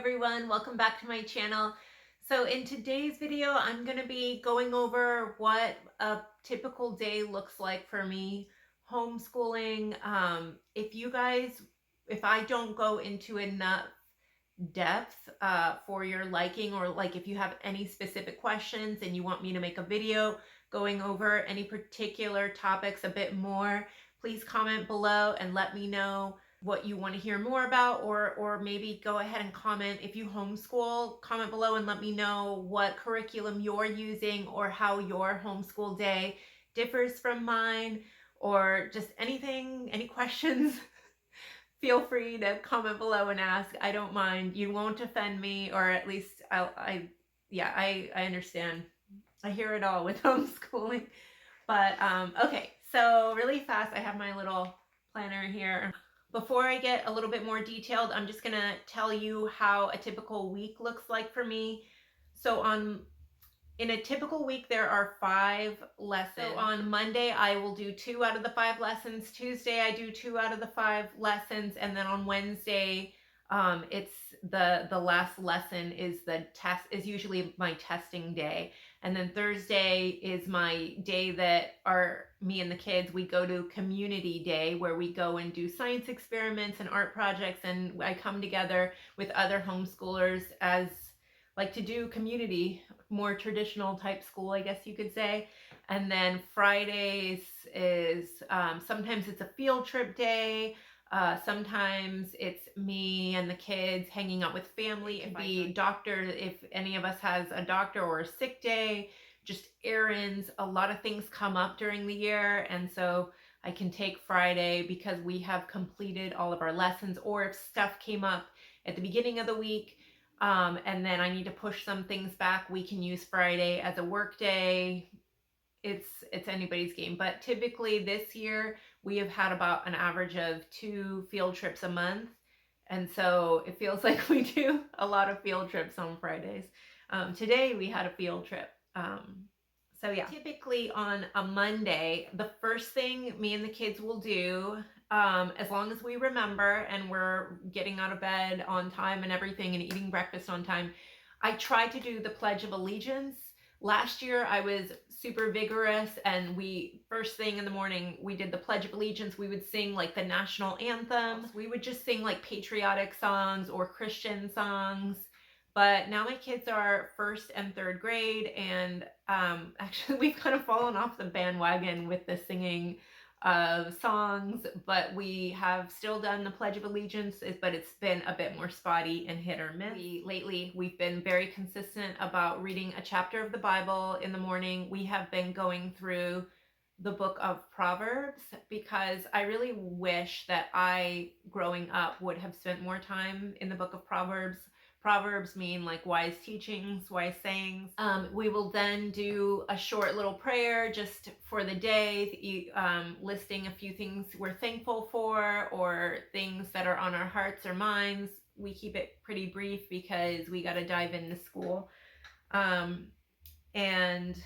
everyone, welcome back to my channel. So in today's video, I'm going to be going over what a typical day looks like for me homeschooling. If I don't go into enough depth for your liking, or like if you have any specific questions and you want me to make a video going over any particular topics a bit more, please comment below and let me know what you want to hear more about, or maybe go ahead and comment if you homeschool. Comment below and let me know what curriculum you're using or how your homeschool day differs from mine, or just anything, any questions. Feel free to comment below and ask. I don't mind. You won't offend me, or at least I understand. I hear it all with homeschooling. But okay, so really fast, I have my little planner here. Before I get a little bit more detailed, I'm just gonna tell you how a typical week looks like for me. So in a typical week, there are 5 lessons. So on Monday, I will do 2 out of the 5 lessons. Tuesday, I do 2 out of the 5 lessons. And then on Wednesday, it's the last lesson is is usually my testing day. And then Thursday is my day that me and the kids, we go to community day, where we go and do science experiments and art projects. And I come together with other homeschoolers as like to do community, more traditional type school, I guess you could say. And then Fridays is sometimes it's a field trip day. Sometimes it's me and the kids hanging out with family. It could be doctor, if any of us has a doctor or a sick day, just errands. A lot of things come up during the year, and so I can take Friday because we have completed all of our lessons, or if stuff came up at the beginning of the week, and then I need to push some things back, we can use Friday as a work day. It's anybody's game. But typically this year we have had about an average of 2 field trips a month. And so it feels like we do a lot of field trips on Fridays. Today we had a field trip. So yeah, typically on a Monday, the first thing me and the kids will do, as long as we remember and we're getting out of bed on time and everything and eating breakfast on time, I try to do the Pledge of Allegiance. Last year I was super vigorous, and first thing in the morning, we did the Pledge of Allegiance. We would sing like the national anthem. We would just sing like patriotic songs or Christian songs. But now my kids are 1st and 3rd grade, and actually we've kind of fallen off the bandwagon with the singing of songs, but we have still done the Pledge of Allegiance, but it's been a bit more spotty and hit or miss. Lately, we've been very consistent about reading a chapter of the Bible in the morning. We have been going through the book of Proverbs because I really wish that I, growing up, would have spent more time in the book of Proverbs. Proverbs mean like wise teachings, wise sayings. We will then do a short little prayer just for the day, listing a few things we're thankful for or things that are on our hearts or minds. We keep it pretty brief because we got to dive into school and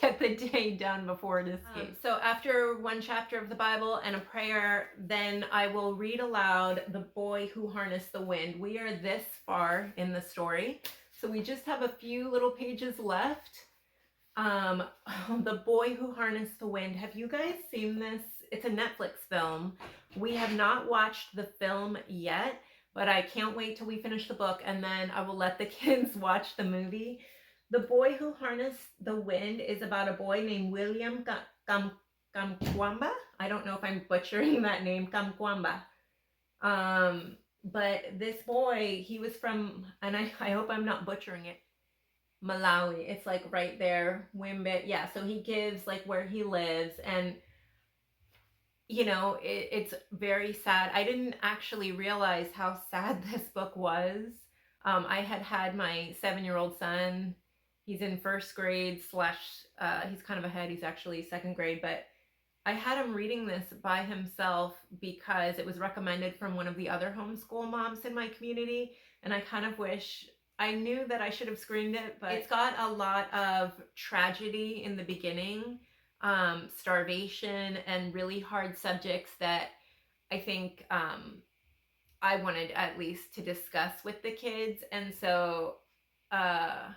get the day done before it escapes. So after one chapter of the Bible and a prayer, then I will read aloud The Boy Who Harnessed the Wind. We are this far in the story, so we just have a few little pages left. The Boy Who Harnessed the Wind. Have you guys seen this? It's a Netflix film. We have not watched the film yet, but I can't wait till we finish the book, and then I will let the kids watch the movie. The Boy Who Harnessed the Wind is about a boy named William Kamkwamba. I don't know if I'm butchering that name, Kamkwamba. But this boy, he was from, and I hope I'm not butchering it, Malawi. It's like right there, Wimbe. Yeah, so he gives like where he lives, and you know, it's very sad. I didn't actually realize how sad this book was. I had my 7-year-old son. He's in 1st grade slash, he's kind of ahead. He's actually 2nd grade, but I had him reading this by himself because it was recommended from one of the other homeschool moms in my community. And I kind of wish I knew that I should have screened it, but it's got a lot of tragedy in the beginning, starvation and really hard subjects that I think I wanted at least to discuss with the kids. And so uh,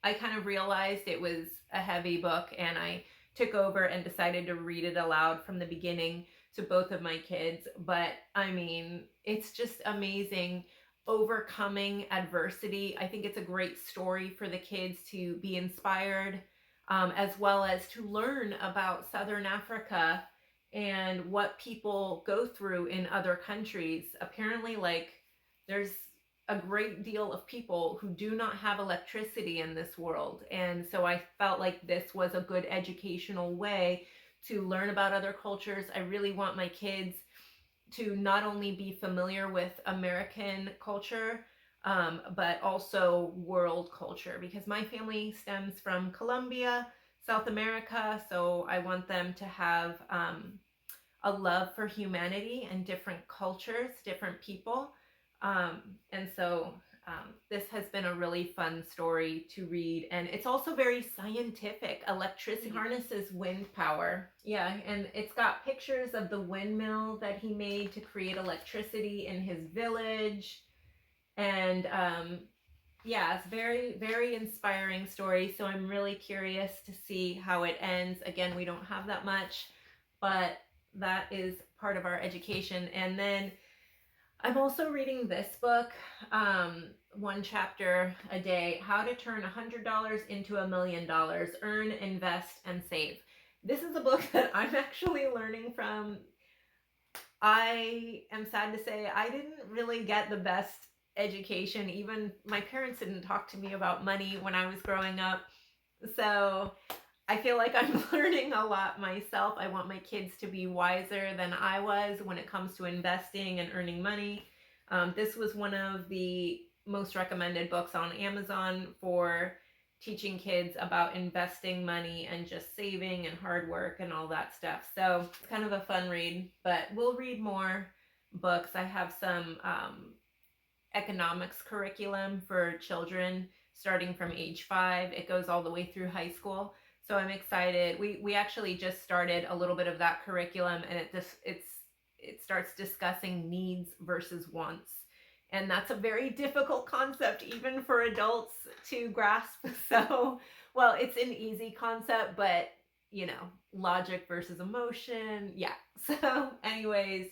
I kind of realized it was a heavy book, and I took over and decided to read it aloud from the beginning to both of my kids. But I mean, it's just amazing overcoming adversity. I think it's a great story for the kids to be inspired, as well as to learn about Southern Africa and what people go through in other countries. Apparently, like, there's a great deal of people who do not have electricity in this world. And so I felt like this was a good educational way to learn about other cultures. I really want my kids to not only be familiar with American culture, but also world culture, because my family stems from Colombia, South America. So I want them to have a love for humanity and different cultures, different people. And so this has been a really fun story to read. And it's also very scientific. Electricity harnesses wind power. Yeah, and it's got pictures of the windmill that he made to create electricity in his village. And yeah, it's very, very inspiring story. So I'm really curious to see how it ends. Again, we don't have that much, but that is part of our education. And then I'm also reading this book, one chapter a day, How to Turn $100 into $1 Million, Earn, Invest, and Save. This is a book that I'm actually learning from. I am sad to say I didn't really get the best education. Even my parents didn't talk to me about money when I was growing up. So I feel like I'm learning a lot myself. I want my kids to be wiser than I was when it comes to investing and earning money. This was one of the most recommended books on Amazon for teaching kids about investing money and just saving and hard work and all that stuff. So it's kind of a fun read, but we'll read more books. I have some economics curriculum for children starting from age 5. It goes all the way through high school. So I'm excited. We actually just started a little bit of that curriculum, and it starts discussing needs versus wants. And that's a very difficult concept even for adults to grasp. So, well, it's an easy concept, but logic versus emotion. Yeah. So, anyways,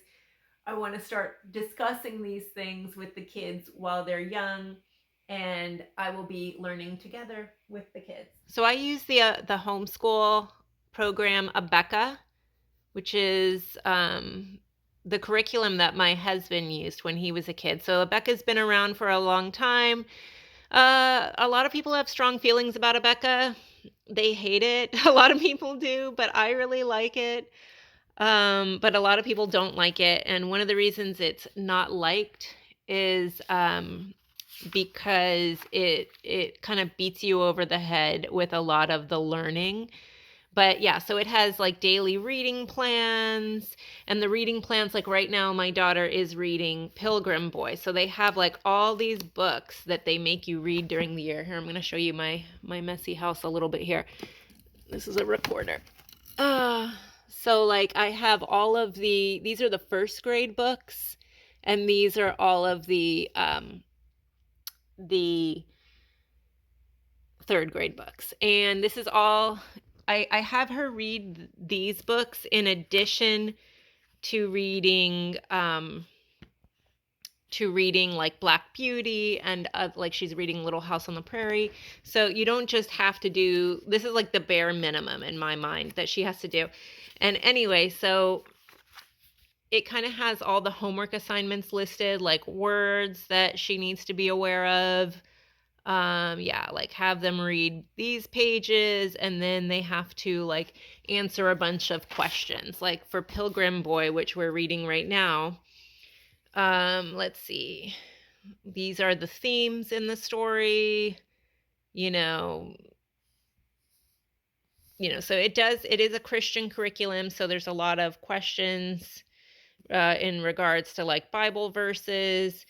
I want to start discussing these things with the kids while they're young, and I will be learning together with the kids. So I use the homeschool program Abeka, which is the curriculum that my husband used when he was a kid. So Abeka's been around for a long time. A lot of people have strong feelings about Abeka. They hate it. A lot of people do, but I really like it. But a lot of people don't like it. And one of the reasons it's not liked is because it kind of beats you over the head with a lot of the learning. But yeah, so it has like daily reading plans, and the reading plans, like right now my daughter is reading Pilgrim Boy. So they have like all these books that they make you read during the year. Here, I'm going to show you my messy house a little bit here. This is a recorder. So like I have all of these are the first grade books, and these are all of the third grade books. And this is all, I have her read these books in addition to reading like Black Beauty, and like she's reading Little House on the Prairie. So you don't just have to do, this is like the bare minimum in my mind that she has to do. And anyway, so it kind of has all the homework assignments listed, like words that she needs to be aware of. Yeah, like have them read these pages, and then they have to like answer a bunch of questions. Like for Pilgrim Boy, which we're reading right now, let's see. These are the themes in the story, so it is a Christian curriculum, so there's a lot of questions in regards to like Bible verses.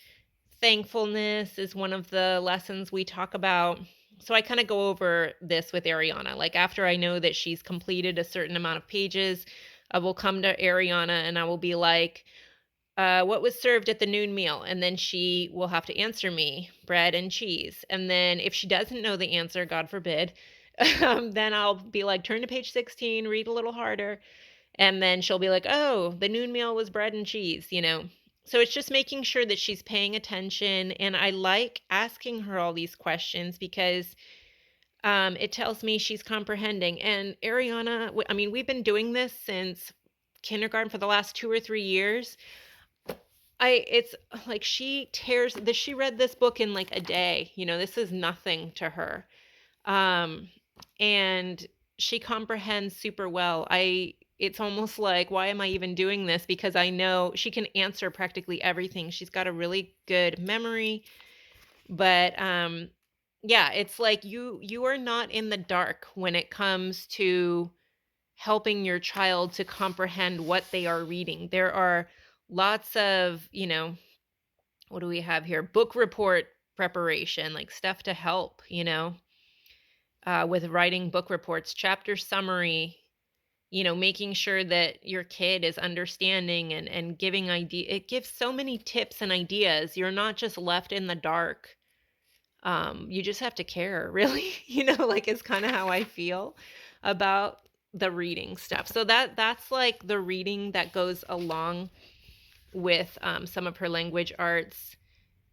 Thankfulness is one of the lessons we talk about. So I kind of go over this with Ariana. Like after I know that she's completed a certain amount of pages, I will come to Ariana and I will be like, what was served at the noon meal? And then she will have to answer me, bread and cheese. And then if she doesn't know the answer, God forbid, then I'll be like, turn to page 16, read a little harder. And then she'll be like, oh, the noon meal was bread and cheese, you know? So it's just making sure that she's paying attention. And I like asking her all these questions because it tells me she's comprehending. And Ariana, I mean, we've been doing this since kindergarten for the last 2 or 3 years. It's like she read this book in like a day. You know, this is nothing to her. Um, and she comprehends super well. It's almost like, why am I even doing this? Because I know she can answer practically everything. She's got a really good memory, but yeah, it's like you are not in the dark when it comes to helping your child to comprehend what they are reading. There are lots of, what do we have here? Book report preparation, like stuff to help, with writing book reports, chapter summary, making sure that your kid is understanding and giving idea. It gives so many tips and ideas. You're not just left in the dark. You just have to care, really, like it's kind of how I feel about the reading stuff. So that's like the reading that goes along with some of her language arts.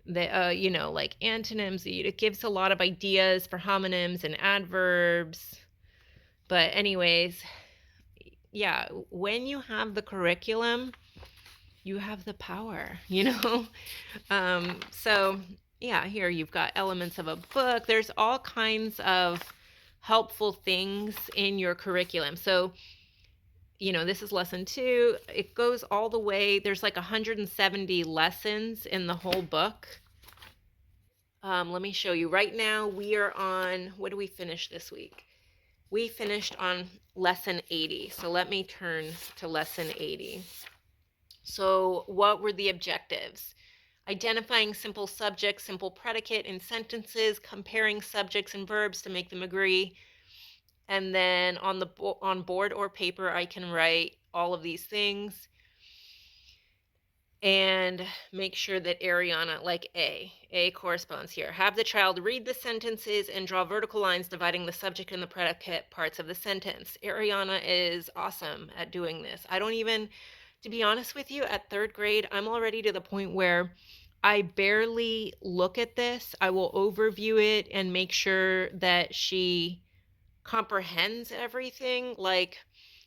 Like antonyms. It gives a lot of ideas for homonyms and adverbs. But anyways, yeah, when you have the curriculum, you have the power, So yeah, here you've got elements of a book. There's all kinds of helpful things in your curriculum. So, this is lesson 2. It goes all the way. There's like 170 lessons in the whole book. Let me show you. Right now we are on, what do we finish this week? We finished on lesson 80. So let me turn to lesson 80. So what were the objectives? Identifying simple subject, simple predicate in sentences, comparing subjects and verbs to make them agree. And then on board or paper, I can write all of these things. And make sure that Ariana, like A corresponds here. Have the child read the sentences and draw vertical lines dividing the subject and the predicate parts of the sentence. Ariana is awesome at doing this. I don't even, to be honest with you, at 3rd grade, I'm already to the point where I barely look at this. I will overview it and make sure that she comprehends everything. Like,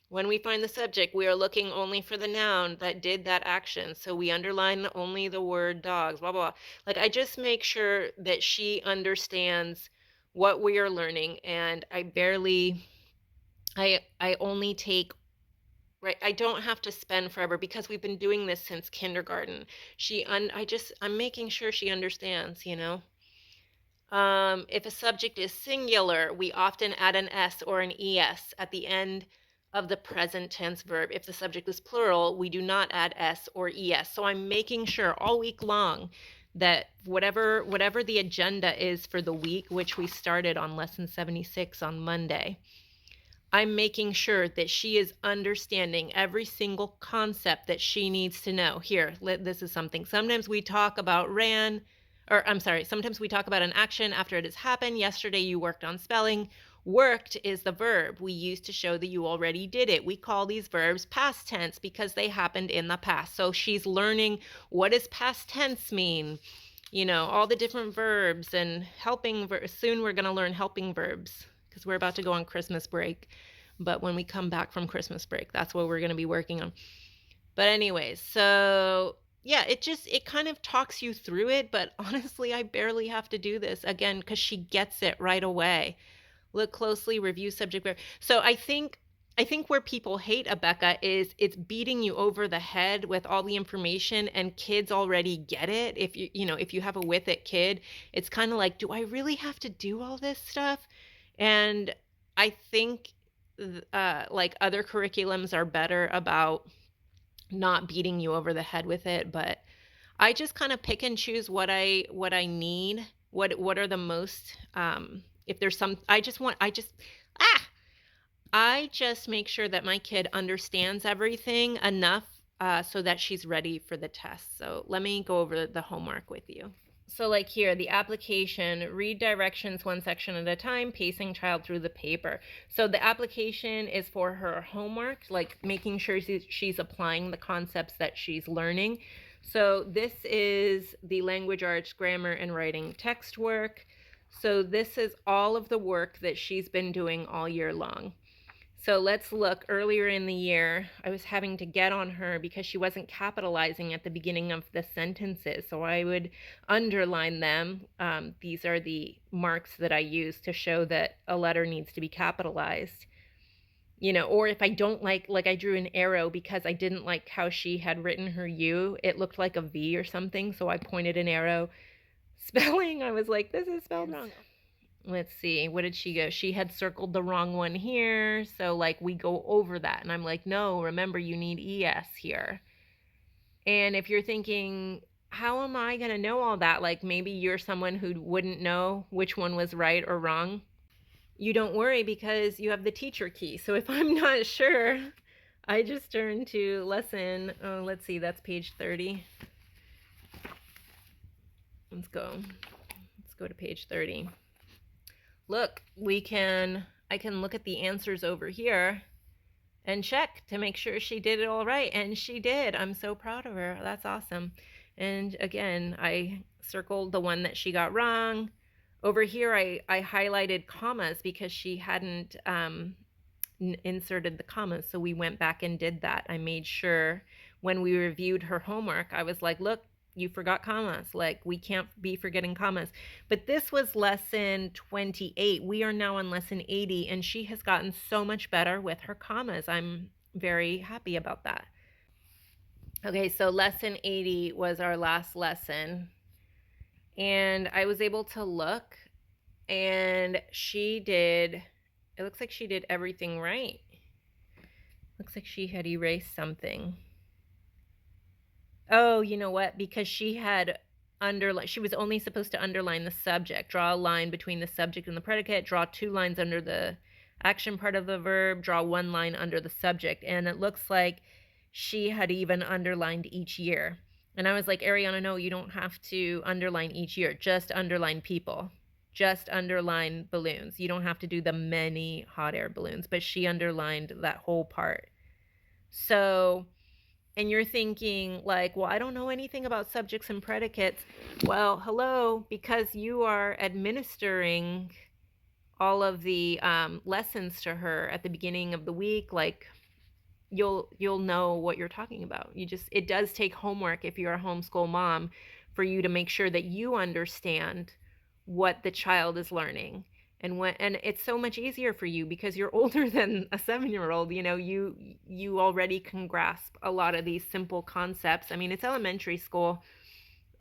when we find the subject, we are looking only for the noun that did that action. So we underline only the word dogs, blah, blah. Like, I just make sure that she understands what we are learning. And I only take, right, I don't have to spend forever because we've been doing this since kindergarten. I'm making sure she understands, If a subject is singular, we often add an S or an ES at the end of the present tense verb. If the subject is plural, we do not add S or ES. So I'm making sure all week long that whatever the agenda is for the week, which we started on lesson 76 on Monday, I'm making sure that she is understanding every single concept that she needs to know. Here, this is something. Sometimes we talk about sometimes we talk about an action after it has happened. Yesterday you worked on spelling. Worked is the verb we use to show that you already did it. We call these verbs past tense because they happened in the past. So she's learning, what does past tense mean? All the different verbs and helping verbs. Soon we're going to learn helping verbs because we're about to go on Christmas break. But when we come back from Christmas break, that's what we're going to be working on. But anyways, so yeah, it kind of talks you through it, but honestly, I barely have to do this again because she gets it right away. Look closely, review subject verb. So I think where people hate Abeka is it's beating you over the head with all the information and kids already get it. If you have a with it kid, it's kind of like, do I really have to do all this stuff? And I think like other curriculums are better about not beating you over the head with it, but I just kind of pick and choose what I need. What are the most if there's some I just make sure that my kid understands everything enough so that she's ready for the test. So let me go over the homework with you. So like here, the application, read directions one section at a time, pacing child through the paper. So the application is for her homework, like making sure she's applying the concepts that she's learning. So this is the language arts, grammar, and writing text work. So this is all of the work that she's been doing all year long. So let's look. Earlier in the year, I was having to get on her because she wasn't capitalizing at the beginning of the sentences. So I would underline them. These are the marks that I use to show that a letter needs to be capitalized. You know, or if I don't like I drew an arrow because I didn't like how she had written her U. It looked like a V or something, so I pointed an arrow. Spelling, I was like, this is spelled wrong. Let's see, what did she go? She had circled the wrong one here. So like we go over that and I'm like, no, remember you need ES here. And if you're thinking, how am I going to know all that? Like maybe you're someone who wouldn't know which one was right or wrong. You don't worry because you have the teacher key. So if I'm not sure, I just turn to lesson, let's see, that's page 30. Let's go to page 30. Look, I can look at the answers over here and check to make sure she did it all right. And she did. I'm so proud of her. That's awesome. And again, I circled the one that she got wrong. Over here, I highlighted commas because she hadn't inserted the commas. So we went back and did that. I made sure when we reviewed her homework, I was like, look, you forgot commas. Like, we can't be forgetting commas. But this was lesson 28. We are now on lesson 80, and she has gotten so much better with her commas. I'm very happy about that. Okay, so lesson 80 was our last lesson. And I was able to look, and it looks like she did everything right. Looks like she had erased something. Oh, you know what? Because she was only supposed to underline the subject, draw a line between the subject and the predicate, draw 2 lines under the action part of the verb, draw 1 line under the subject. And it looks like she had even underlined each year. And I was like, Ariana, no, you don't have to underline each year. Just underline people. Just underline balloons. You don't have to do the many hot air balloons. But she underlined that whole part. So, and you're thinking like, well, I don't know anything about subjects and predicates. Well, hello, because you are administering all of the lessons to her at the beginning of the week, like you'll know what you're talking about. It does take homework if you're a homeschool mom for you to make sure that you understand what the child is learning. And it's so much easier for you because you're older than a 7-year-old. You know, you already can grasp a lot of these simple concepts. I mean, it's elementary school.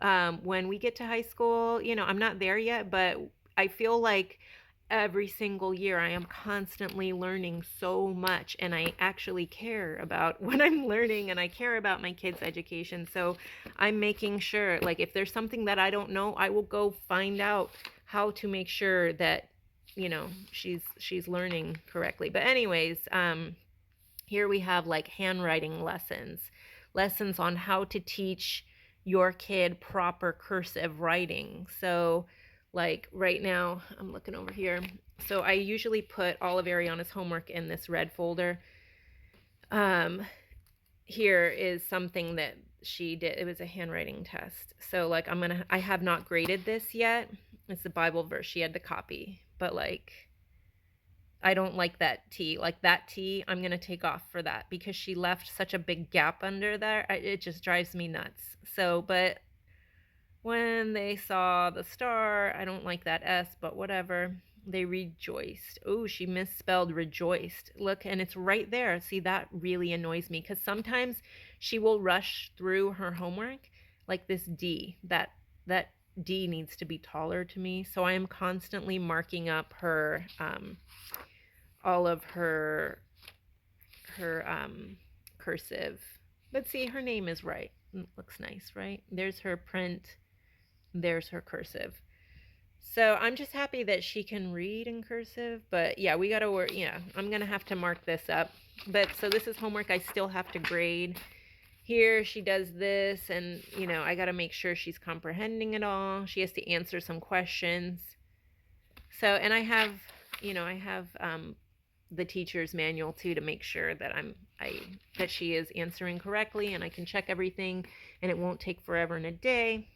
When we get to high school, you know, I'm not there yet, but I feel like every single year I am constantly learning so much, and I actually care about what I'm learning, and I care about my kids' education. So I'm making sure, like, if there's something that I don't know, I will go find out how to make sure that, you know, she's learning correctly. But anyways, here we have like handwriting lessons on how to teach your kid proper cursive writing. So like right now, I'm looking over here. So I usually put all of Ariana's homework in this red folder. Here is something that she did. It was a handwriting test. So like I have not graded this yet. It's the Bible verse she had to copy. But like, I don't like that T. Like that T, I'm going to take off for that because she left such a big gap under there. It just drives me nuts. So, but when they saw the star, I don't like that S, but whatever. They rejoiced. Oh, she misspelled rejoiced. Look, and it's right there. See, that really annoys me because sometimes she will rush through her homework like this D. That D needs to be taller to me. So I am constantly marking up her, all of her cursive. But see, her name is right. It looks nice, right? There's her print. There's her cursive. So I'm just happy that she can read in cursive. But yeah, we got to work. Yeah, I'm going to have to mark this up. But so this is homework I still have to grade. here she does this, and, you know, I got to make sure she's comprehending it all. She has to answer some questions. So, and I have, you know, the teacher's manual too, to make sure that that she is answering correctly, and I can check everything, and it won't take forever and a day.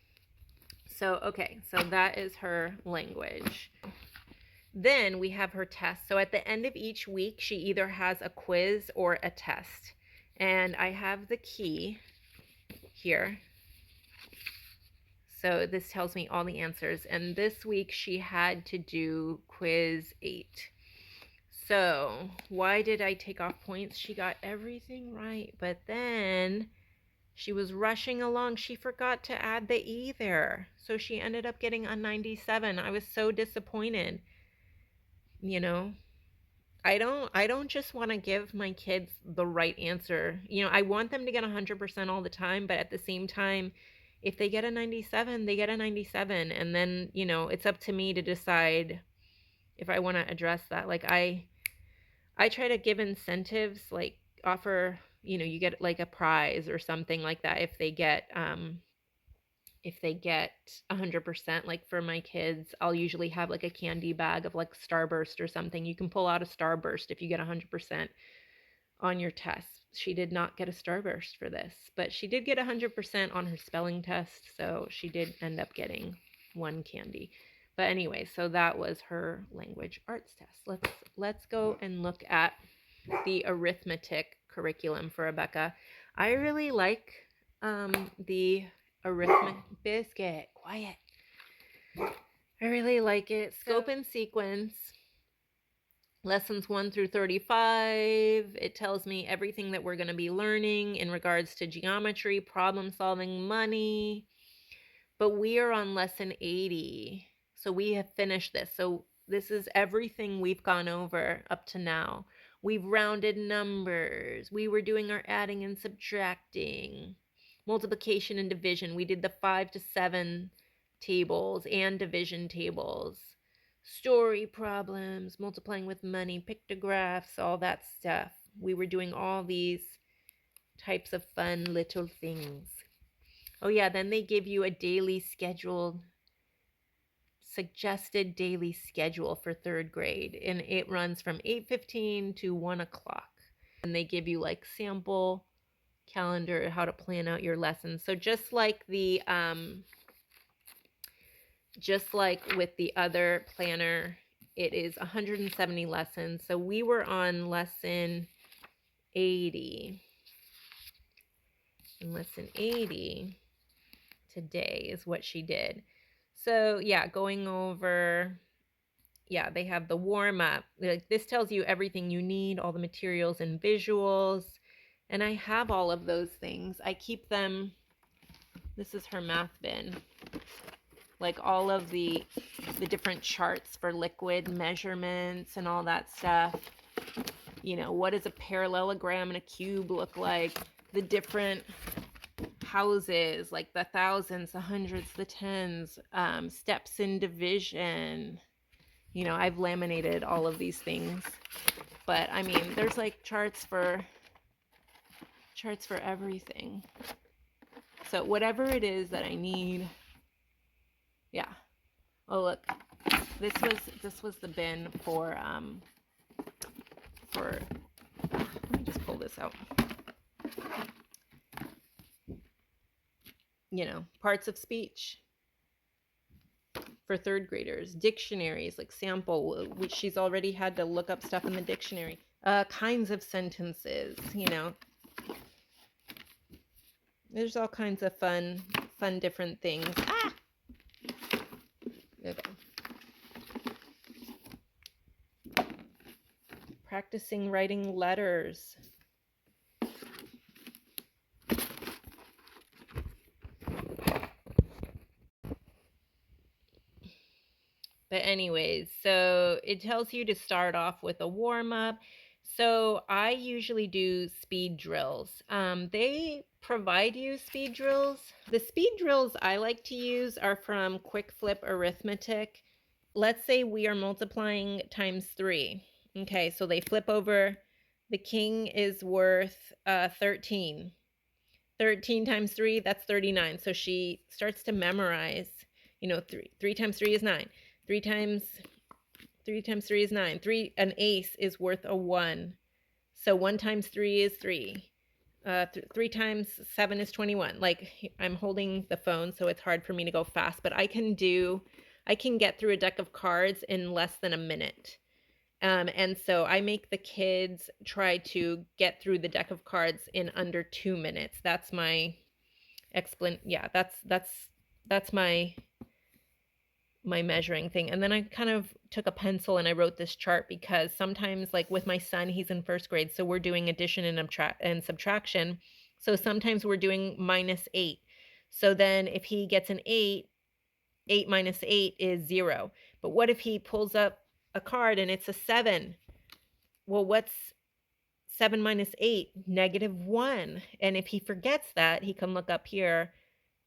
So, okay, so that is her language. Then we have her test. So at the end of each week, she either has a quiz or a test. And I have the key here. So this tells me all the answers. And this week she had to do quiz 8. So why did I take off points? She got everything right, but then she was rushing along. She forgot to add the E there. So she ended up getting a 97. I was so disappointed. You know, I don't just want to give my kids the right answer. You know, I want them to get 100% all the time, but at the same time, if they get a 97, they get a 97, and then, you know, it's up to me to decide if I want to address that. Like I try to give incentives, like offer, you know, you get like a prize or something like that if they get 100%. Like for my kids, I'll usually have like a candy bag of like Starburst or something. You can pull out a Starburst if you get 100% on your test. She did not get a Starburst for this, but she did get 100% on her spelling test, so she did end up getting one candy. But anyway, so that was her language arts test. Let's go and look at the arithmetic curriculum for Abeka. I really like the arithmetic. Biscuit, quiet. I really like it. Scope and sequence. Lessons 1 through 35. It tells me everything that we're going to be learning in regards to geometry, problem solving, money. But we are on lesson 80. So we have finished this. So this is everything we've gone over up to now. We've rounded numbers. We were doing our adding and subtracting, multiplication and division. We did the 5 to 7 tables and division tables, story problems, multiplying with money, pictographs, all that stuff. We were doing all these types of fun little things. Oh yeah, then they give you a daily scheduled, suggested daily schedule for 3rd grade, and it runs from 8:15 to 1 o'clock. And they give you like sample calendar, how to plan out your lessons. So just like with the other planner, it is 170 lessons. So we were on lesson 80. And lesson 80 today is what she did. So yeah, going over, yeah, they have the warm-up. Like, this tells you everything you need, all the materials and visuals. And I have all of those things. I keep them. This is her math bin. Like all of the different charts for liquid measurements and all that stuff. You know, what does a parallelogram and a cube look like? The different houses, like the thousands, the hundreds, the tens, steps in division. You know, I've laminated all of these things. But I mean, there's like charts for everything. So whatever it is that I need. Yeah. Oh, look. This was the bin for let me just pull this out. You know, parts of speech for 3rd graders, dictionaries, like sample, which she's already had to look up stuff in the dictionary, kinds of sentences, you know. There's all kinds of fun different things. Ah! Okay. Practicing writing letters. But anyways, so it tells you to start off with a warm-up. So I usually do speed drills. They provide you speed drills. The speed drills I like to use are from Quick Flip Arithmetic. Let's say we are multiplying times 3. Okay, so they flip over. The king is worth 13. 13 times 3, that's 39. So she starts to memorize, 3 times 3 is 9. 3 times 3 is 9. An ace is worth a 1. So 1 times 3 is 3. 3 times 7 is 21. Like, I'm holding the phone, so it's hard for me to go fast, but I can get through a deck of cards in less than a minute. And so I make the kids try to get through the deck of cards in under 2 minutes. That's my that's my measuring thing. And then I kind of took a pencil and I wrote this chart, because sometimes, like with my son, he's in first grade, so we're doing addition and subtraction. So sometimes we're doing -8. So then if he gets an 8, 8 minus 8 is 0. But what if he pulls up a card and it's a 7? Well, what's 7 minus 8? -1. And if he forgets that, he can look up here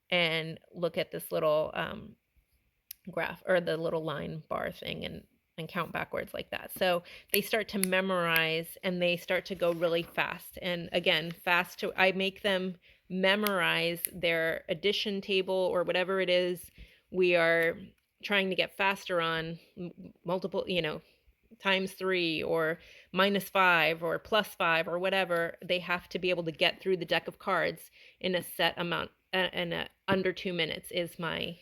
and look at this little graph, or the little line bar thing, and count backwards like that. So they start to memorize, and they start to go really fast. And again, I make them memorize their addition table, or whatever it is we are trying to get faster on, multiple, times 3 or -5 or +5 or whatever. They have to be able to get through the deck of cards in a set amount, and under 2 minutes is my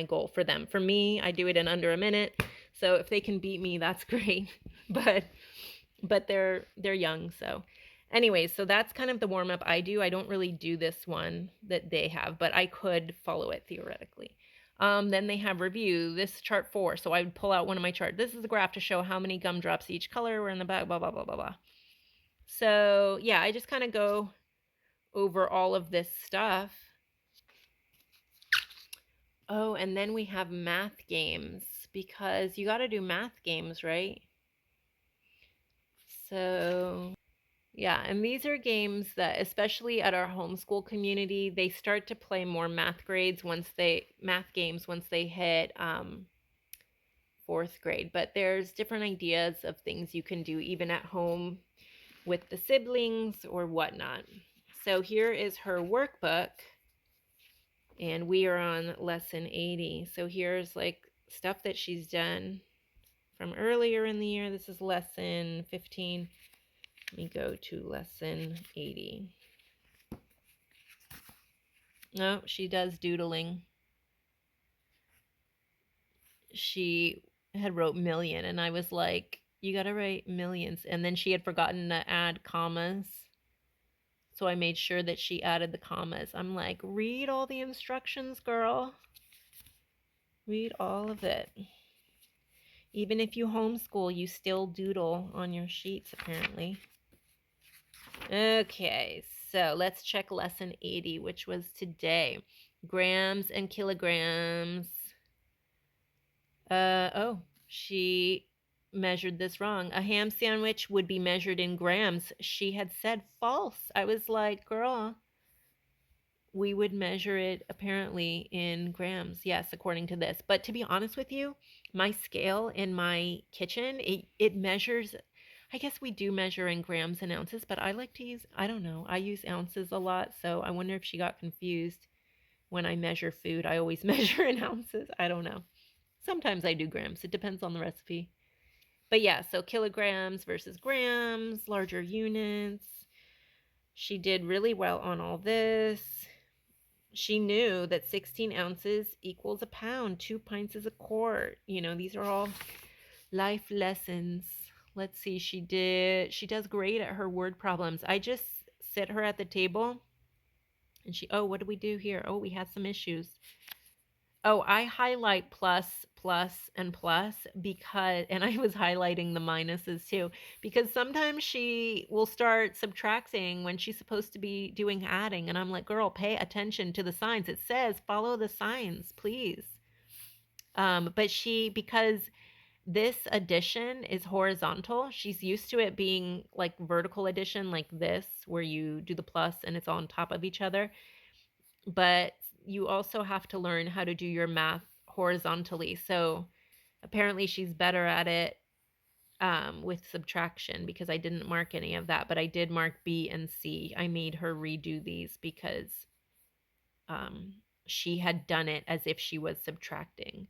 goal for them. For me, I do it in under a minute. So if they can beat me, that's great. but they're young, so anyways, so that's kind of the warm-up I do. I don't really do this one that they have, but I could follow it theoretically. Then they have review. This chart 4. So I would pull out one of my charts. This is the graph to show how many gumdrops each color were in the bag, blah, blah, blah, blah, blah. So yeah, I just kind of go over all of this stuff. Oh, and then we have math games, because you got to do math games, right? So yeah, and these are games that, especially at our homeschool community, they start to play more math games once they hit 4th grade. But there's different ideas of things you can do even at home with the siblings or whatnot. So here is her workbook, and we are on lesson 80. So here's like stuff that she's done from earlier in the year. This is lesson 15. Let me go to lesson 80. No, she does doodling. She had wrote million, and I was like, you got to write millions. And then she had forgotten to add commas. So I made sure that she added the commas. I'm like, read all the instructions, girl. Read all of it. Even if you homeschool, you still doodle on your sheets, apparently. Okay, so let's check lesson 80, which was today. Grams and kilograms. Oh, she measured this wrong. A ham sandwich would be measured in grams. She had said false. I was like, girl, we would measure it apparently in grams. Yes, according to this. But to be honest with you, my scale in my kitchen, it measures, I guess we do measure in grams and ounces, but I like to use, I don't know, I use ounces a lot. So I wonder if she got confused. When I measure food, I always measure in ounces. I don't know. Sometimes I do grams. It depends on the recipe. But yeah, so kilograms versus grams, larger units. She did really well on all this. She knew that 16 ounces equals a pound. 2 pints is a quart. These are all life lessons. Let's see. She does great at her word problems. I just sit her at the table, and what do we do here? Oh, we had some issues. Oh, I highlight plus, and plus, and I was highlighting the minuses too, because sometimes she will start subtracting when she's supposed to be doing adding. And I'm like, girl, pay attention to the signs. It says follow the signs, please. But because this addition is horizontal, she's used to it being like vertical addition, like this, where you do the plus and it's on top of each other. But you also have to learn how to do your math horizontally. So apparently she's better at it with subtraction because I didn't mark any of that, but I did mark B and C. I made her redo these because she had done it as if she was subtracting.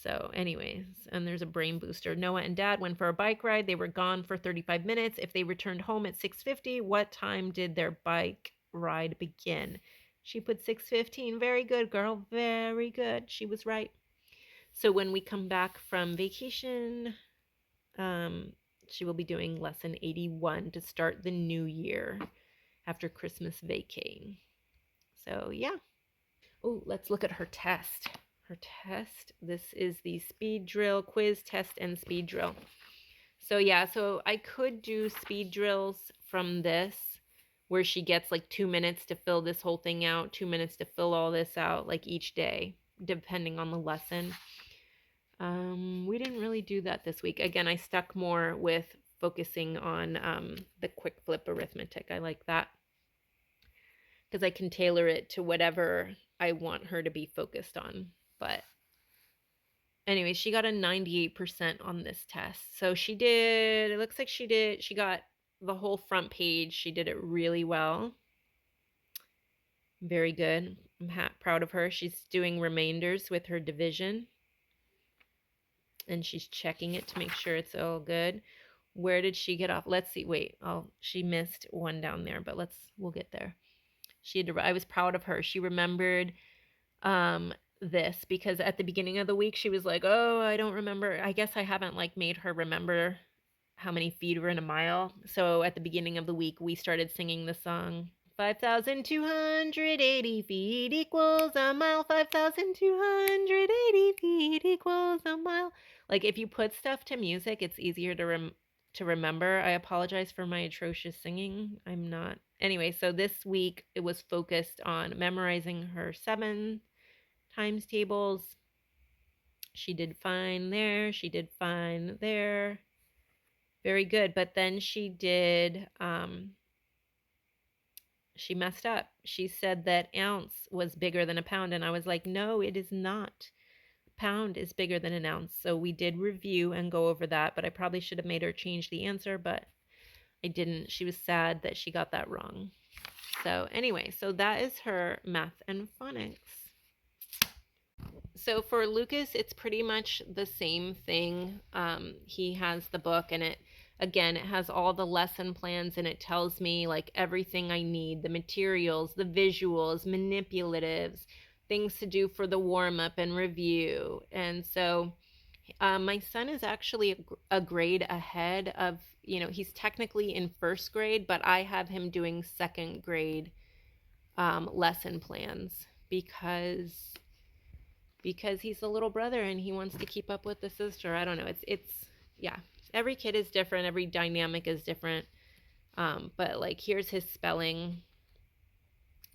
So anyways, and there's a brain booster. Noah and Dad went for a bike ride. They were gone for 35 minutes. If they returned home at 6:50, what time did their bike ride begin? She put 6:15. Very good, girl. Very good. She was right. So when we come back from vacation, she will be doing lesson 81 to start the new year after Christmas vacay. So yeah. Oh, let's look at her test. Her test. This is the speed drill, quiz, test, and speed drill. So yeah, so I could do speed drills from this where she gets like 2 minutes to fill this whole thing out, 2 minutes to fill all this out, like each day, depending on the lesson. We didn't really do that this week. Again, I stuck more with focusing on the quick flip arithmetic. I like that because I can tailor it to whatever I want her to be focused on. But anyway, she got a 98% on this test. So she did, it looks like she got the whole front page. She did it really well. Very good. I'm proud of her. She's doing remainders with her division. And she's checking it to make sure it's all good. Where did she get off? Let's see. Wait. Oh, she missed one down there, but we'll get there. I was proud of her. She remembered this because at the beginning of the week she was like, "Oh, I don't remember." I guess I haven't like made her remember how many feet were in a mile. So at the beginning of the week we started singing the song 5,280 feet equals a mile. 5,280 feet equals a mile. Like if you put stuff to music, it's easier to remember. I apologize for my atrocious singing. I'm not. Anyway, so this week it was focused on memorizing her 7 times tables. She did fine there. She did fine there. Very good. But then she did, she messed up. She said that ounce was bigger than a pound. And I was like, no, it is not. A pound is bigger than an ounce. So we did review and go over that. But I probably should have made her change the answer. But I didn't. She was sad that she got that wrong. So anyway, so that is her math and phonics. So for Lucas, it's pretty much the same thing. He has the book and it has all the lesson plans and it tells me like everything I need, the materials, the visuals, manipulatives, things to do for the warm up and review. And so my son is actually a grade ahead of, he's technically in first grade, but I have him doing second grade lesson plans because he's the little brother and he wants to keep up with the sister. I don't know. Yeah. Every kid is different. Every dynamic is different. But like, here's his spelling.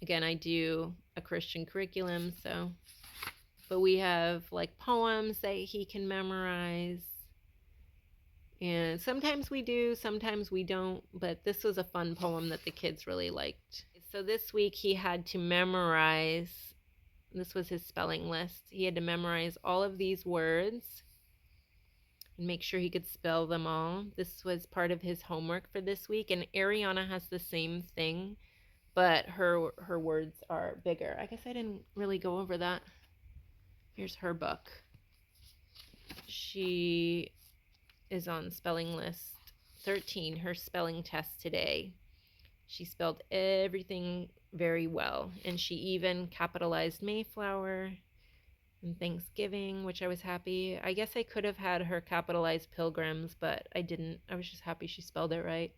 Again, I do a Christian curriculum. But we have like poems that he can memorize. And sometimes we do, sometimes we don't. But this was a fun poem that the kids really liked. So this week he had to memorize. This was his spelling list. He had to memorize all of these words and make sure he could spell them all. This was part of his homework for this week. And Ariana has the same thing, but her words are bigger. I guess I didn't really go over that. Here's her book. She is on spelling list 13, her spelling test today. She spelled everything very well, and she even capitalized Mayflower and Thanksgiving, which I was happy. I guess I could have had her capitalize Pilgrims, but I didn't. I was just happy she spelled it right.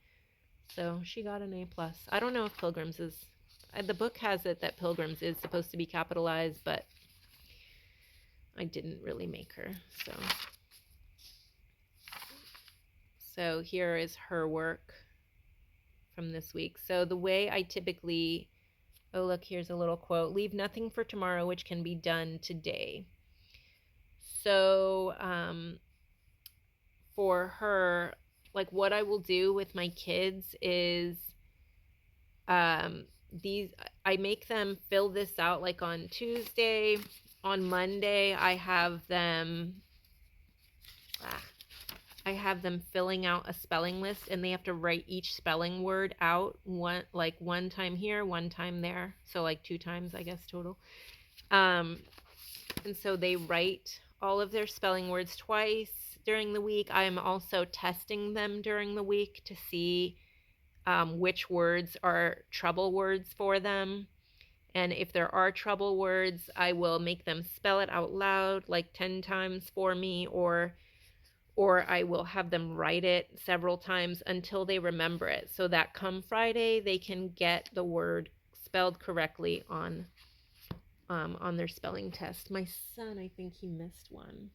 So she got an A+. I don't know if Pilgrims is... the book has it that Pilgrims is supposed to be capitalized, but I didn't really make her. So here is her work from this week. So the way I typically, oh look, here's a little quote, leave nothing for tomorrow which can be done today. So for her, like what I will do with my kids is I make them fill this out like on Tuesday. On Monday I have them I have them filling out a spelling list, and they have to write each spelling word out one time here, one time there. So like 2 times, I guess, total. And so they write all of their spelling words twice during the week. I'm also testing them during the week to see which words are trouble words for them. And if there are trouble words, I will make them spell it out loud like 10 times for me, or I will have them write it several times until they remember it, so that come Friday they can get the word spelled correctly on their spelling test. My son, I think he missed one.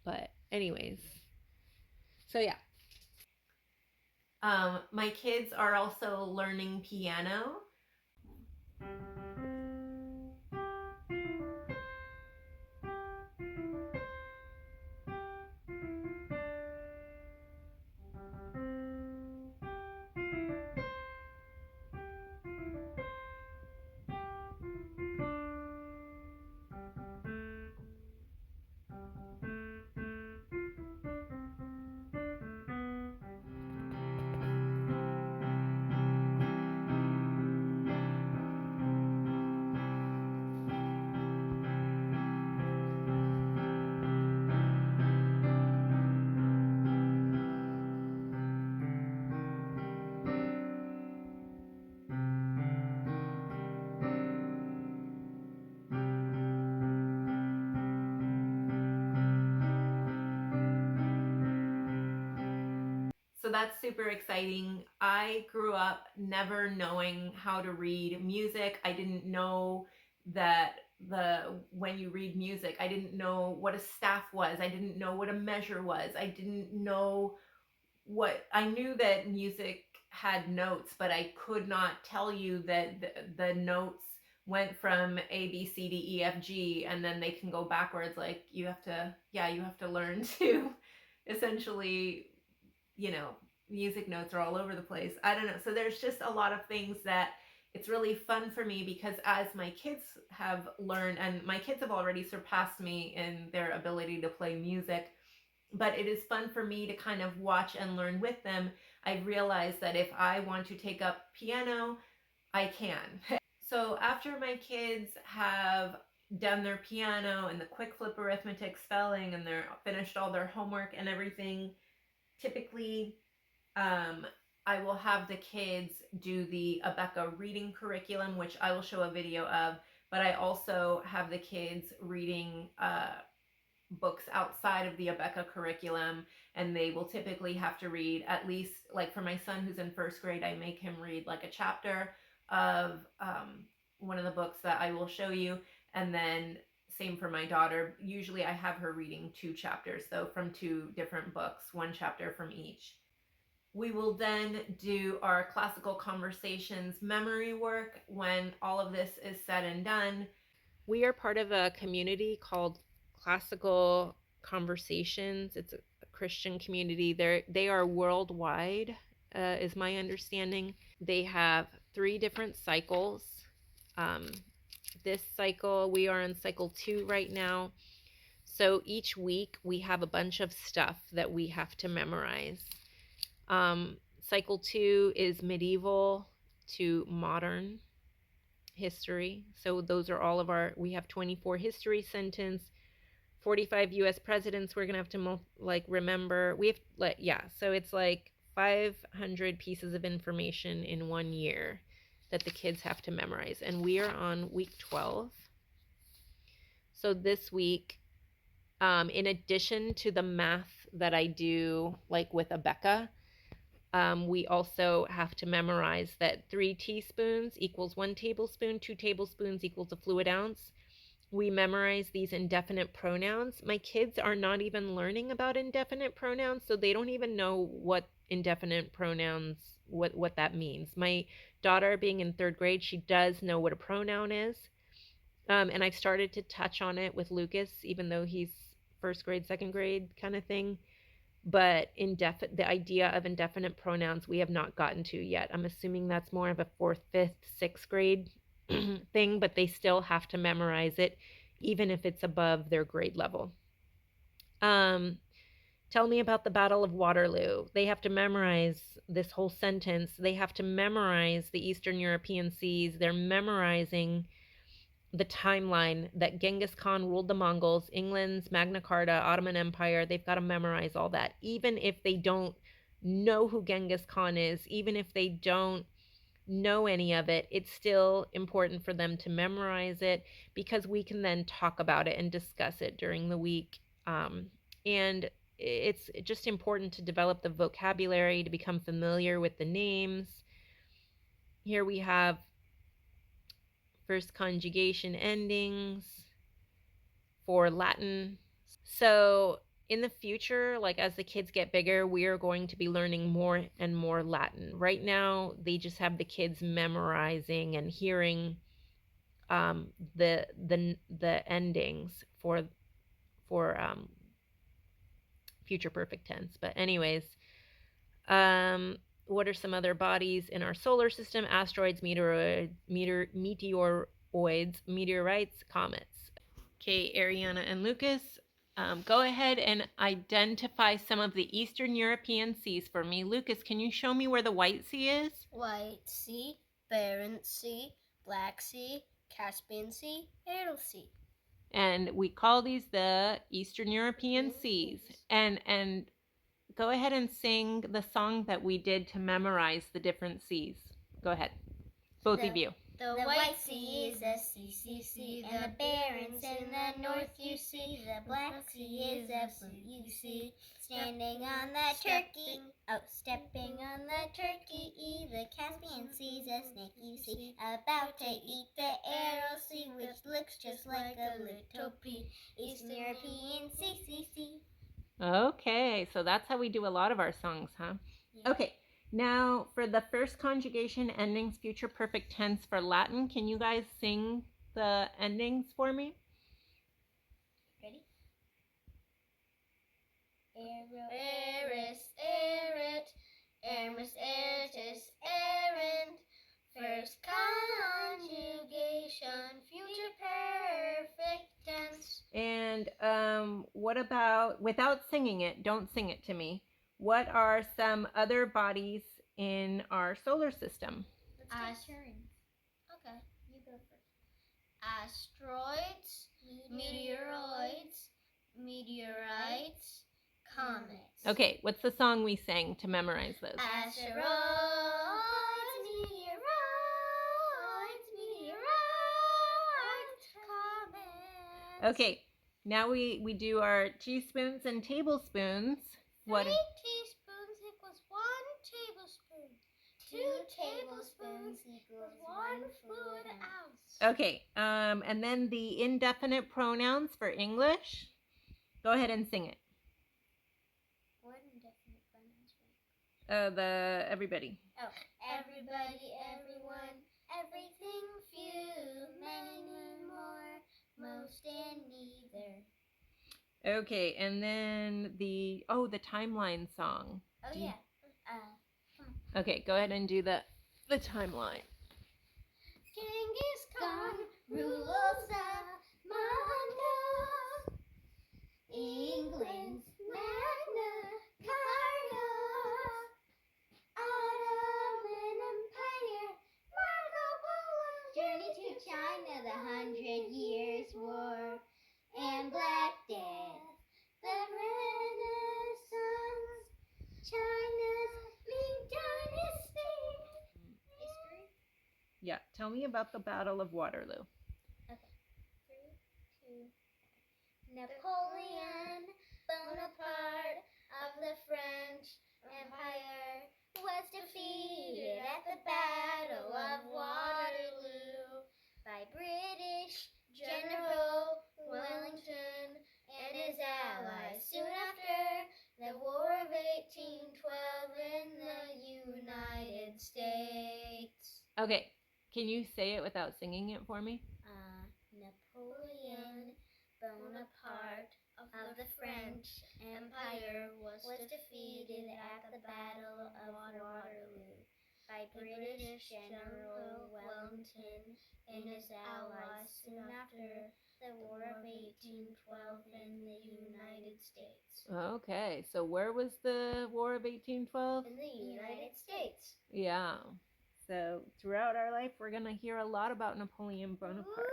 But anyways, so yeah. My kids are also learning piano. So that's super exciting. I grew up never knowing how to read music. I didn't know that when you read music, I didn't know what a staff was. I didn't know what a measure was. I didn't know I knew that music had notes, but I could not tell you that the notes went from A, B, C, D, E, F, G, and then they can go backwards. Like you have to learn to essentially, music notes are all over the place. I don't know. So there's just a lot of things that it's really fun for me, because as my kids have learned, and my kids have already surpassed me in their ability to play music, but it is fun for me to kind of watch and learn with them. I realized that if I want to take up piano, I can. So after my kids have done their piano and the quick flip arithmetic spelling, and they're finished all their homework and everything, typically I will have the kids do the Abeka reading curriculum, which I will show a video of, but I also have the kids reading books outside of the Abeka curriculum, and they will typically have to read at least, like for my son who's in 1st grade, I make him read like a chapter of one of the books that I will show you, and then same for my daughter. Usually I have her reading 2 chapters, though, from 2 different books, 1 chapter from each. We will then do our classical conversations memory work when all of this is said and done. We are part of a community called Classical Conversations. It's a Christian community. They are worldwide, is my understanding. They have 3 different cycles. This cycle, we are in cycle 2 right now. So each week we have a bunch of stuff that we have to memorize. Cycle 2 is medieval to modern history. So those are all of we have 24 history sentence, 45 US presidents we're going to have to remember. We have, so it's like 500 pieces of information in 1 year that the kids have to memorize. And we are on week 12. So this week, in addition to the math that I do like with Abeka, we also have to memorize that 3 teaspoons equals 1 tablespoon, 2 tablespoons equals a fluid ounce. We memorize these indefinite pronouns. My kids are not even learning about indefinite pronouns, so they don't even know what indefinite pronouns, what that means. My daughter, being in 3rd grade, she does know what a pronoun is. And I've started to touch on it with Lucas, even though he's 1st grade, 2nd grade kind of thing. But the idea of indefinite pronouns we have not gotten to yet. I'm assuming that's more of a 4th, 5th, 6th grade thing, but they still have to memorize it, even if it's above their grade level. Tell me about the Battle of Waterloo. They have to memorize this whole sentence. They have to memorize the Eastern European seas. They're memorizing the timeline that Genghis Khan ruled the Mongols, England's Magna Carta, Ottoman Empire. They've got to memorize all that. Even if they don't know who Genghis Khan is, even if they don't know any of it, it's still important for them to memorize it, because we can then talk about it and discuss it during the week. And it's just important to develop the vocabulary, to become familiar with the names. Here we have first conjugation endings for Latin. So in the future, like as the kids get bigger, we are going to be learning more and more Latin. Right now, they just have the kids memorizing and hearing the endings for future perfect tense. But anyways, what are some other bodies in our solar system? Asteroids, meteoroids, meteorites, comets. Okay, Ariana and Lucas, go ahead and identify some of the Eastern European seas for me. Lucas, can you show me where the White Sea is? White Sea, Barents Sea, Black Sea, Caspian Sea, Aral Sea. And we call these the Eastern European seas. And go ahead and sing the song that we did to memorize the different seas. Go ahead, both of you. The White Sea is a sea, and the Barents in the north you see. The Black Sea is a blue you see. Standing on the stepping on the Turkey. The Caspian Sea's a snake you see, about to eat the Aral Sea, which looks just like a little pea. Eastern European Sea. Okay, so that's how we do a lot of our songs, huh? Yeah. Okay. Now, for the first conjugation endings, future perfect tense for Latin, can you guys sing the endings for me? Ready? Eris, erit, ermis, eritis, errand. First conjugation, future perfect tense. And what about, without singing it, don't sing it to me, what are some other bodies in our solar system? Okay, you go first. Asteroids, meteoroids, meteorites, comets. Okay, what's the song we sang to memorize those? Asteroids, meteoroids, comets. Okay, now we do our teaspoons and tablespoons. What? 3 teaspoons equals 1 tablespoon. 2 tablespoons equals 1 fluid ounce. Okay, and then the indefinite pronouns for English. Go ahead and sing it. What indefinite pronouns for English? Everybody. Oh, everybody, everyone, everything, few, many, more, most, and neither. Okay, and then the timeline song. Oh, yeah. Okay, go ahead and do the timeline. Genghis Khan rules the Mongols. England's Magna Carta. Ottoman Empire. Marco Polo. Journey to China, the 100 Years' War. And Black Death. The Renaissance. China's Ming Dynasty. History? Yeah, tell me about the Battle of Waterloo. Okay. 3, 2, Napoleon Bonaparte of the French Empire was defeated at the Battle of Waterloo by British General Wellington and his allies. Soon after the War of 1812 in the United States. Okay, can you say it without singing it for me? Napoleon Bonaparte of the French Empire was defeated at the Battle of Waterloo by British General Wellington and his allies soon after the War of 1812 in the United States. Okay, so where was the War of 1812? In the United States. Yeah. So throughout our life, we're gonna hear a lot about Napoleon Bonaparte.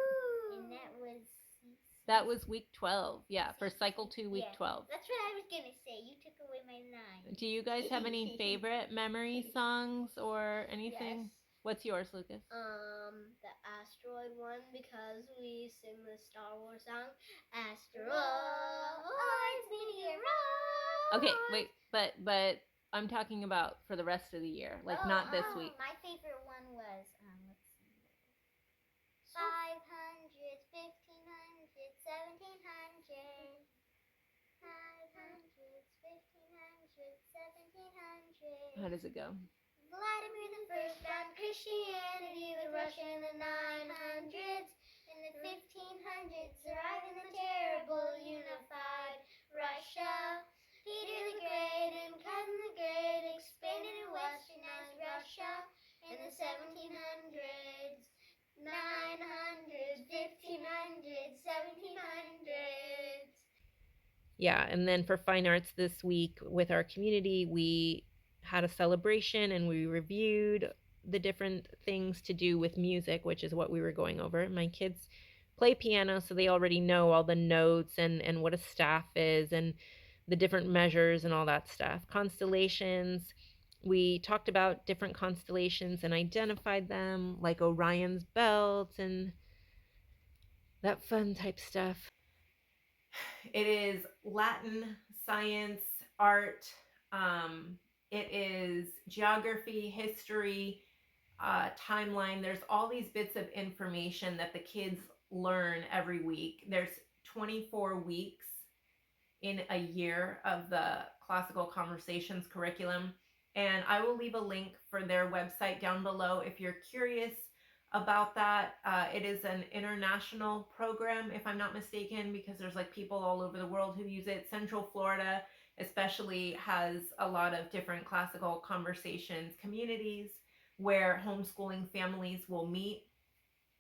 And That was week 12. Yeah, for cycle 2, week 12. That's what I was gonna say. You took away my 9. Do you guys have any favorite memory songs or anything? Yes. What's yours, Lucas? The asteroid one, because we sing the Star Wars song, Asteroids, meteoroids. Okay, wait, but I'm talking about for the rest of the year, like not this week. My favorite one was let's see, 500, 1500, 1700. 500, 1500, 1700. How does it go? Vladimir the First found Christianity, the Russia in the 900s. In the 1500s, arrived in the terrible unified Russia. Peter the Great and Catherine the Great expanded and westernized Russia. In the 1700s, 900s, 1500s, 1700s. Yeah, and then for fine arts this week with our community, we had a celebration and we reviewed the different things to do with music, which is what we were going over. My kids play piano, so they already know all the notes and what a staff is and the different measures and all that stuff. Constellations, we talked about different constellations and identified them, like Orion's belt and that fun type stuff. It is Latin, science, art. It is geography, history, timeline. There's all these bits of information that the kids learn every week. There's 24 weeks in a year of the Classical Conversations curriculum. And I will leave a link for their website down below if you're curious about that. It is an international program, if I'm not mistaken, because there's like people all over the world who use it. Central Florida especially has a lot of different classical conversations communities where homeschooling families will meet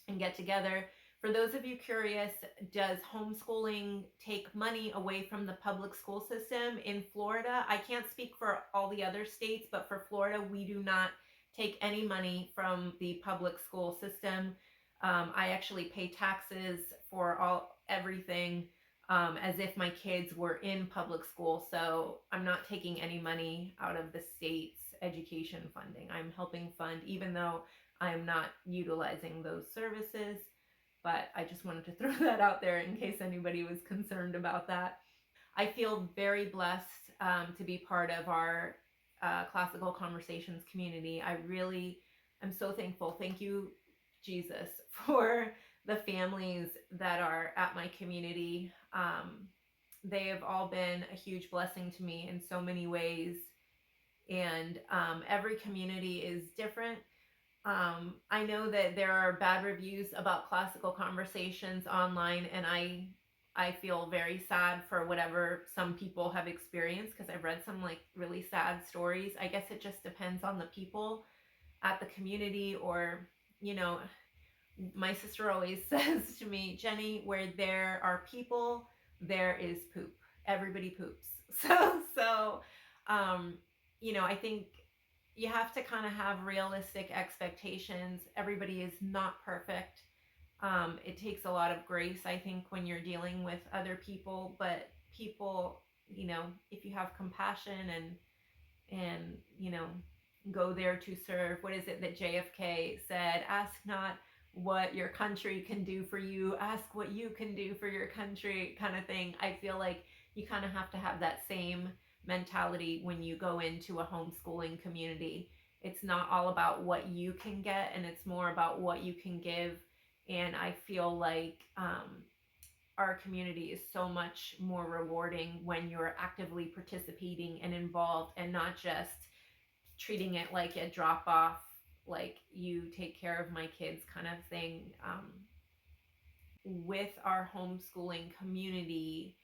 and get together. For those of you curious, does homeschooling take money away from the public school system in Florida? I can't speak for all the other states, but for Florida, we do not take any money from the public school system. I actually pay taxes for everything as if my kids were in public school. So I'm not taking any money out of the state's education funding. I'm helping fund, even though I'm not utilizing those services. But I just wanted to throw that out there in case anybody was concerned about that. I feel very blessed to be part of our Classical Conversations community. I really am so thankful. Thank you, Jesus, for the families that are at my community. They have all been a huge blessing to me in so many ways. And every community is different. I know that there are bad reviews about Classical Conversations online, and I feel very sad for whatever some people have experienced because I've read some like really sad stories. I guess it just depends on the people at the community, or my sister always says to me, Jenny, where there are people, there is poop. Everybody poops. So I think you have to kind of have realistic expectations. Everybody is not perfect. It takes a lot of grace, I think, when you're dealing with other people, but people, if you have compassion and go there to serve. What is it that JFK said? Ask not what your country can do for you, ask what you can do for your country, kind of thing. I feel like you kind of have to have that same mentality when you go into a homeschooling community. It's not all about what you can get, and it's more about what you can give. And I feel like our community is so much more rewarding when you're actively participating and involved, and not just treating it like a drop off, like you take care of my kids kind of thing. With our homeschooling community,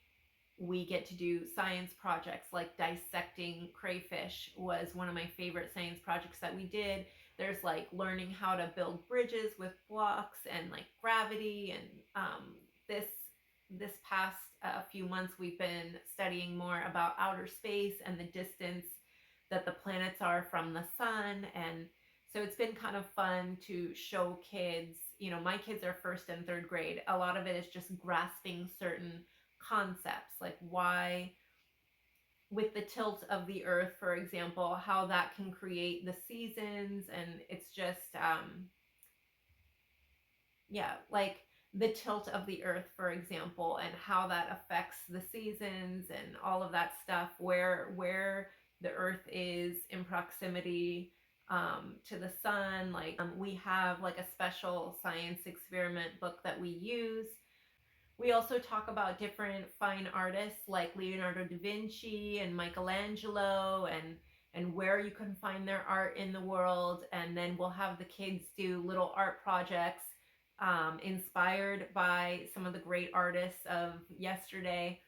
we get to do science projects, like dissecting crayfish was one of my favorite science projects that we did. There's like learning how to build bridges with blocks and like gravity and this past few months, we've been studying more about outer space and the distance that the planets are from the sun. And so it's been kind of fun to show kids, my kids are first and third grade. A lot of it is just grasping certain concepts, like why, with the tilt of the earth, for example, how that can create the seasons. And it's just, yeah, like the tilt of the earth, for example, and how that affects the seasons and all of that stuff, where the earth is in proximity to the sun. Like we have like a special science experiment book that we use. We also talk about different fine artists like Leonardo da Vinci and Michelangelo, and where you can find their art in the world. And then we'll have the kids do little art projects inspired by some of the great artists of yesterday.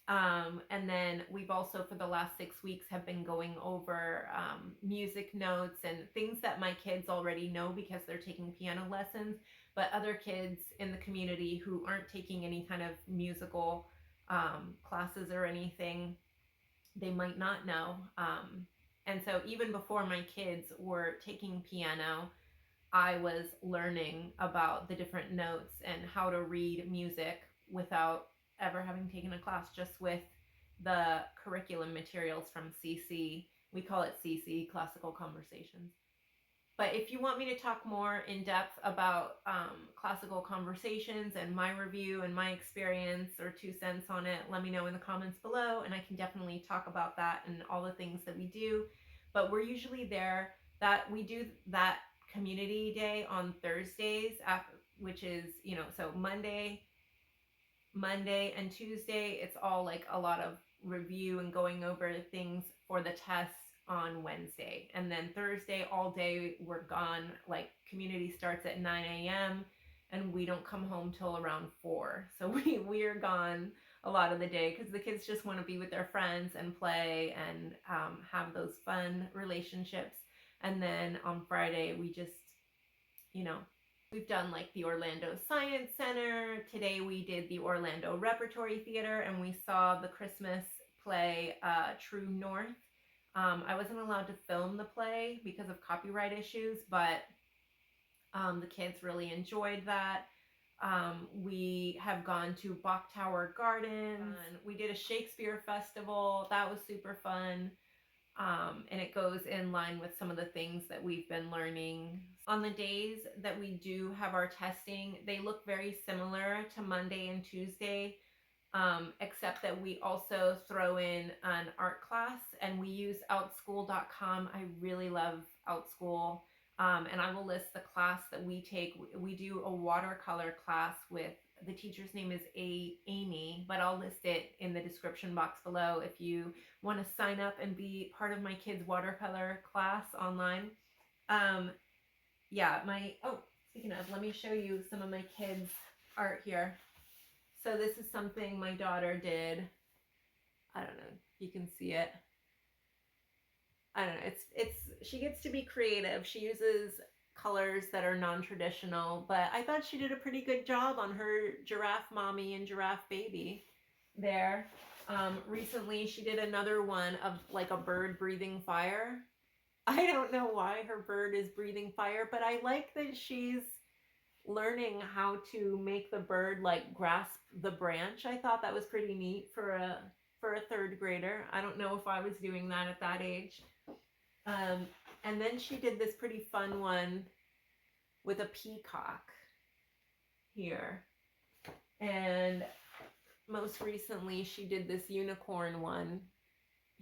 And then we've also, for the last 6 weeks, have been going over music notes and things that my kids already know because they're taking piano lessons, but other kids in the community who aren't taking any kind of musical classes or anything, they might not know. And so even before my kids were taking piano, I was learning about the different notes and how to read music without ever having taken a class, just with the curriculum materials from CC. We call it CC, Classical Conversations. But if you want me to talk more in depth about classical conversations and my review and my experience or 2 cents on it, let me know in the comments below, and I can definitely talk about that and all the things that we do. But we're usually there. That we do that community day on Thursdays, which is, so Monday and Tuesday, it's all like a lot of review and going over things for the tests on Wednesday. And then Thursday, all day, we're gone. Like community starts at 9 a.m. and we don't come home till around 4. So we're gone a lot of the day because the kids just want to be with their friends and play and have those fun relationships. And then on Friday, we just, we've done like the Orlando Science Center. Today we did the Orlando Repertory Theater and we saw the Christmas play True North. I wasn't allowed to film the play because of copyright issues, but the kids really enjoyed that. We have gone to Bok Tower Gardens. We did a Shakespeare festival. That was super fun. And it goes in line with some of the things that we've been learning. On the days that we do have our testing, they look very similar to Monday and Tuesday, except that we also throw in an art class, and we use outschool.com. I really love Outschool, and I will list the class that we take. We do a watercolor class with, the teacher's name is Amy, but I'll list it in the description box below if you want to sign up and be part of my kids' watercolor class online. Speaking of, let me show you some of my kids' art here. So this is something my daughter did. I don't know, you can see it. I don't know, she gets to be creative. She uses colors that are non-traditional, but I thought she did a pretty good job on her giraffe mommy and giraffe baby there. Recently she did another one of like a bird breathing fire. I don't know why her bird is breathing fire, but I like that she's learning how to make the bird like grasp the branch. I thought that was pretty neat for a third grader. I don't know if I was doing that at that age. And then she did this pretty fun one with a peacock here. And most recently she did this unicorn one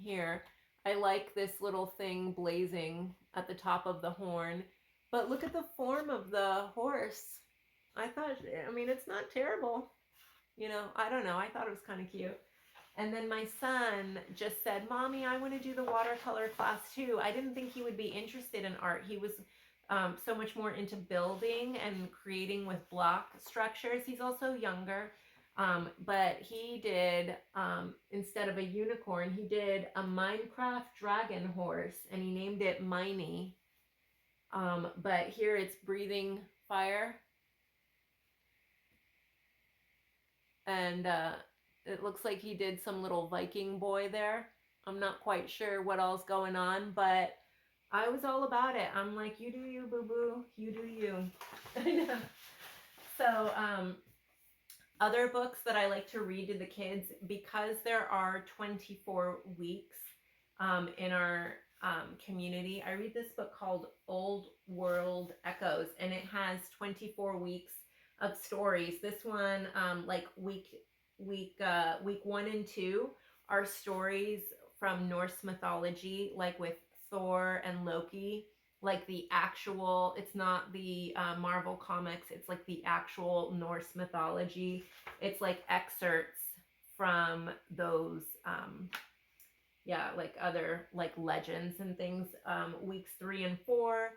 here. I like this little thing blazing at the top of the horn. But look at the form of the horse. It's not terrible. I don't know. I thought it was kind of cute. And then my son just said, Mommy, I want to do the watercolor class too. I didn't think he would be interested in art. He was so much more into building and creating with block structures. He's also younger. But he did, instead of a unicorn, he did a Minecraft dragon horse, and he named it Miney. But here it's breathing fire. And it looks like he did some little Viking boy there. I'm not quite sure what all's going on, but I was all about it. I'm like, you do you, boo-boo. You do you. I know. So, other books that I like to read to the kids, because there are 24 weeks in our community, I read this book called Old World Echoes, and it has 24 weeks of stories. This one, like week 1 and 2, are stories from Norse mythology, like with Thor and Loki, like the actual, it's not the Marvel comics, it's like the actual Norse mythology. It's like excerpts from those like other like legends and things. Weeks 3 and 4,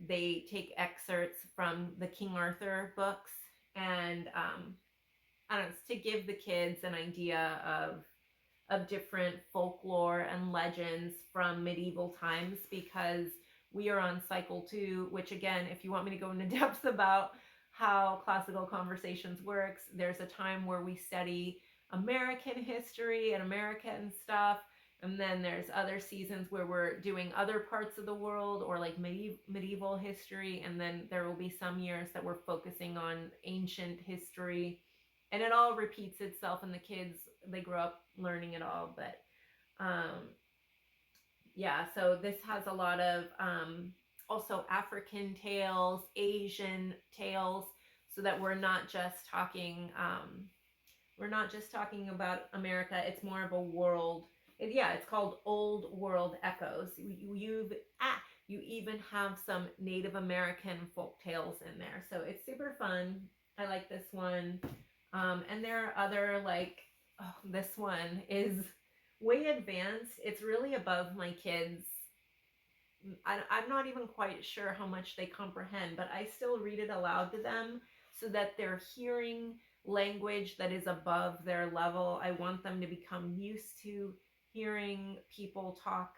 they take excerpts from the King Arthur books, and I don't know, it's to give the kids an idea of different folklore and legends from medieval times, because we are on cycle 2, which again, if you want me to go into depth about how classical conversations works, there's a time where we study American history and American stuff, and then there's other seasons where we're doing other parts of the world or like medieval history, and then there will be some years that we're focusing on ancient history, and it all repeats itself, and the kids, they grow up learning it all. But yeah, so this has a lot of also African tales, Asian tales, so that we're not just talking about America. It's more of a world. It's called Old World Echoes. You even have some Native American folk tales in there, so it's super fun. I like this one. And there are other, like, this one is way advanced. It's really above my kids. I'm not even quite sure how much they comprehend, but I still read it aloud to them so that they're hearing language that is above their level. I want them to become used to hearing people talk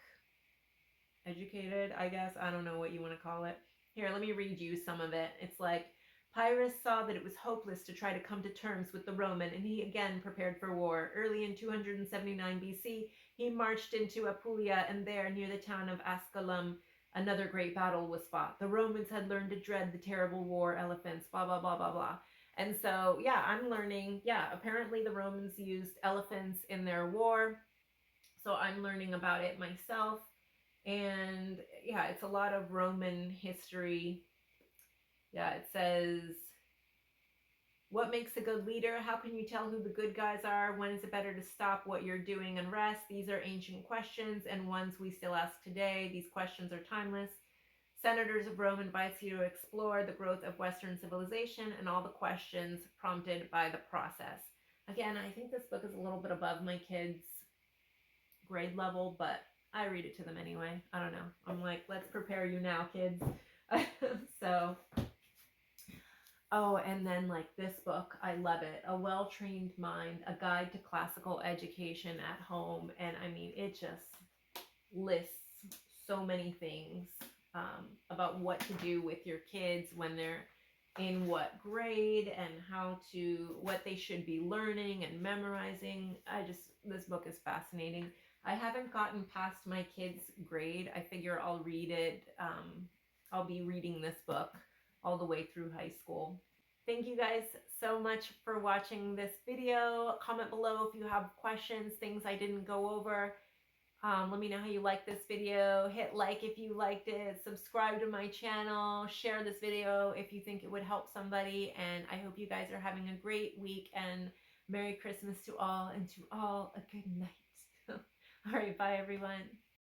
educated, I guess. I don't know what you want to call it. Here, let me read you some of it. It's like, Pyrrhus saw that it was hopeless to try to come to terms with the Roman, and he again prepared for war. Early in 279 BC, he marched into Apulia, and there, near the town of Asculum, another great battle was fought. The Romans had learned to dread the terrible war elephants, blah, blah, blah, blah, blah. And so, yeah, I'm learning, apparently the Romans used elephants in their war, so I'm learning about it myself. And yeah, it's a lot of Roman history. Yeah, it says, what makes a good leader? How can you tell who the good guys are? When is it better to stop what you're doing and rest? These are ancient questions and ones we still ask today. These questions are timeless. Senators of Rome invites you to explore the growth of Western civilization and all the questions prompted by the process. Again, I think this book is a little bit above my kids' grade level, but I read it to them anyway. I don't know. I'm like, let's prepare you now, kids. So, oh, and then like this book, I love it. A Well-Trained Mind, A Guide to Classical Education at Home. And I mean, it just lists so many things about what to do with your kids when they're in what grade, and what they should be learning and memorizing. This book is fascinating. I haven't gotten past my kids' grade. I figure I'll read it. I'll be reading this book all the way through high school. Thank you guys so much for watching this video. Comment below if you have questions, things I didn't go over. Let me know how you like this video. Hit like if you liked it. Subscribe to my channel. Share this video if you think it would help somebody. And I hope you guys are having a great week, and Merry Christmas to all, and to all a good night. All right, bye everyone.